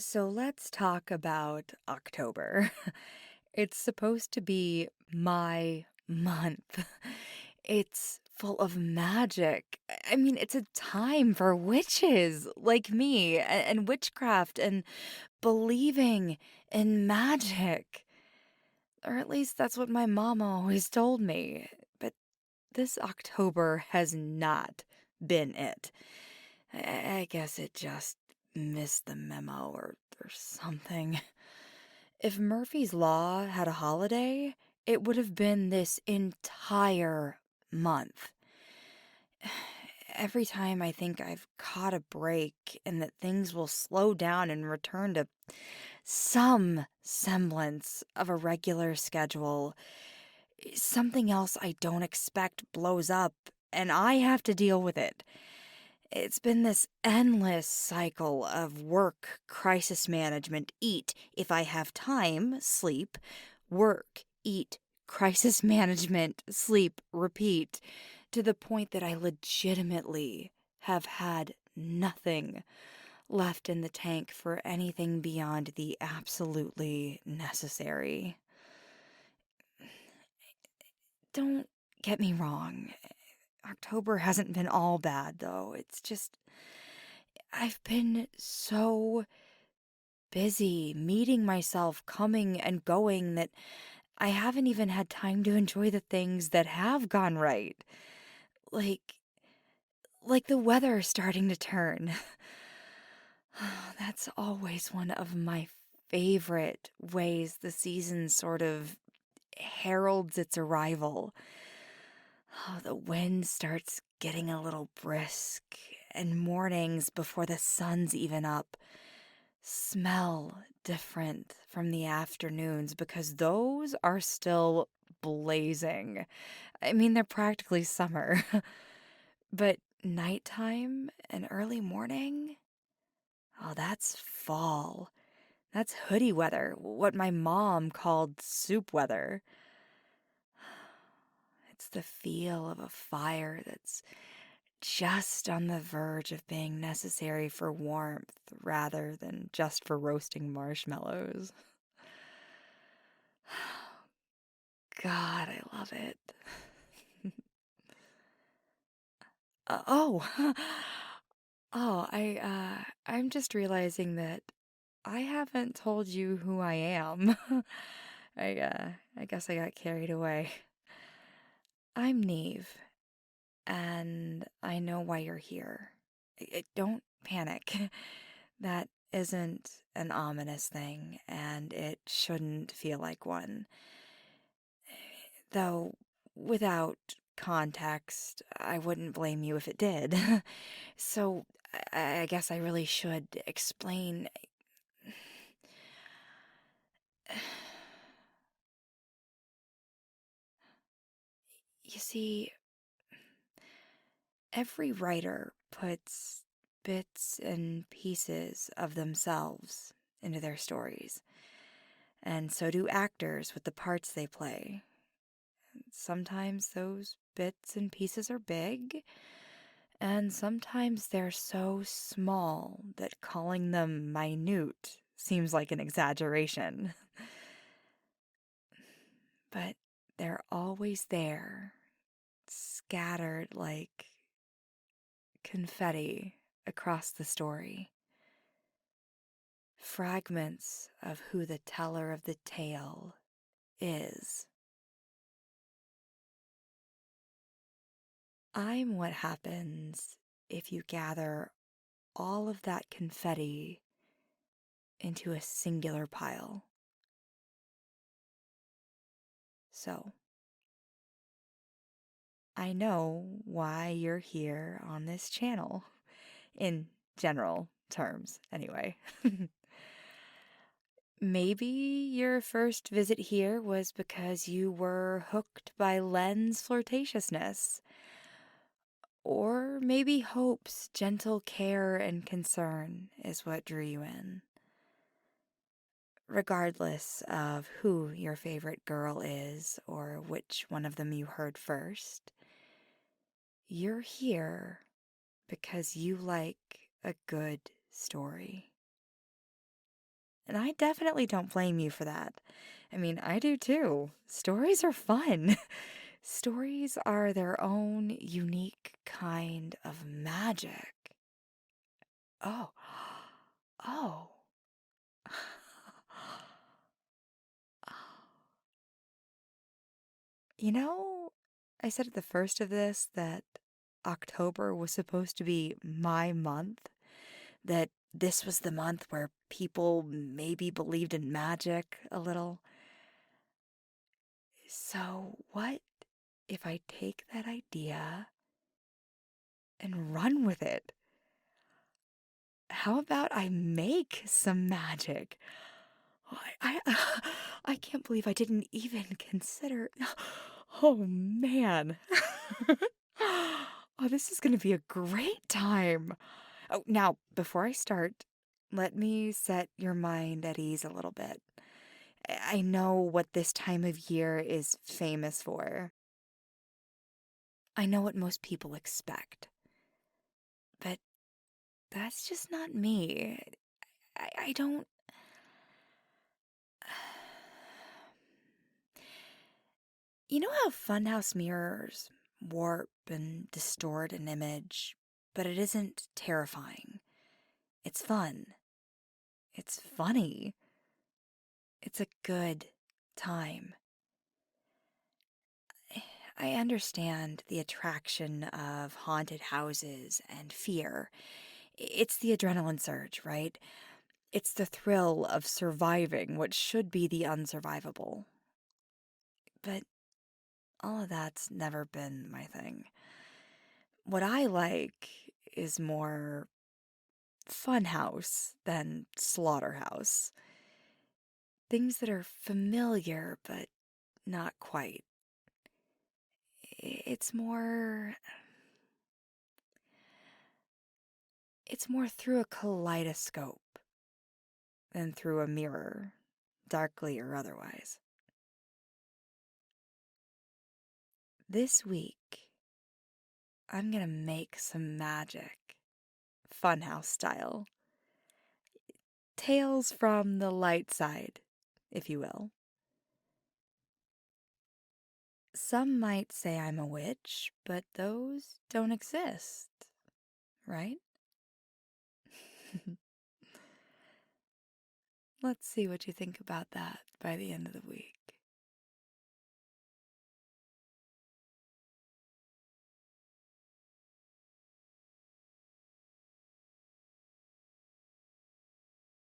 So let's talk about October. It's supposed to be my month. It's full of magic. I mean, it's a time for witches like me and witchcraft and believing in magic. Or at least that's what my mama always told me. But this October has not been it. I guess it just missed the memo or something. If Murphy's Law had a holiday, it would have been this entire month. Every time I think I've caught a break and that things will slow down and return to some semblance of a regular schedule, something else I don't expect blows up and I have to deal with it. It's been this endless cycle of work, crisis management, eat, if I have time, sleep, work, eat, crisis management, sleep, repeat, to the point that I legitimately have had nothing left in the tank for anything beyond the absolutely necessary. Don't get me wrong. October hasn't been all bad, though. It's just, I've been so busy meeting myself, coming and going, that I haven't even had time to enjoy the things that have gone right. Like like the weather starting to turn. That's always one of my favorite ways the season sort of heralds its arrival. Oh, the wind starts getting a little brisk, and mornings before the sun's even up smell different from the afternoons because those are still blazing. I mean, they're practically summer. But nighttime and early morning? Oh, that's fall. That's hoodie weather, what my mom called soup weather. It's the feel of a fire that's just on the verge of being necessary for warmth rather than just for roasting marshmallows. God, I love it. Oh, oh, I'm just realizing that I haven't told you who I am. I guess I got carried away. I'm Neve, and I know why you're here. Don't panic. That isn't an ominous thing, and it shouldn't feel like one. Though, without context, I wouldn't blame you if it did. So, I guess I really should explain. You see, every writer puts bits and pieces of themselves into their stories, and so do actors with the parts they play. Sometimes those bits and pieces are big, and sometimes they're so small that calling them minute seems like an exaggeration. But they're always there, scattered like confetti across the story. Fragments of who the teller of the tale is. I'm what happens if you gather all of that confetti into a singular pile. So, I know why you're here on this channel, in general terms, anyway. Maybe your first visit here was because you were hooked by Len's flirtatiousness. Or maybe Hope's gentle care and concern is what drew you in. Regardless of who your favorite girl is or which one of them you heard first, you're here because you like a good story. And I definitely don't blame you for that. I mean, I do too. Stories are fun. Stories are their own unique kind of magic. Oh, oh. You know, I said at the first of this that October was supposed to be my month, that this was the month where people maybe believed in magic a little. So, what if I take that idea and run with it? How about I make some magic? I can't believe I didn't even consider. Oh man. Oh, this is going to be a great time. Oh, now, before I start, let me set your mind at ease a little bit. I know what this time of year is famous for. I know what most people expect, but that's just not me. I don't. You know how funhouse mirrors warp and distort an image, but it isn't terrifying. It's fun. It's funny. It's a good time. I understand the attraction of haunted houses and fear. It's the adrenaline surge, right? It's the thrill of surviving what should be the unsurvivable. But all of that's never been my thing. What I like is more funhouse than slaughterhouse. Things that are familiar, but not quite. It's more. It's more through a kaleidoscope than through a mirror, darkly or otherwise. This week, I'm gonna make some magic, funhouse style. Tales from the light side, if you will. Some might say I'm a witch, but those don't exist, right? Let's see what you think about that by the end of the week.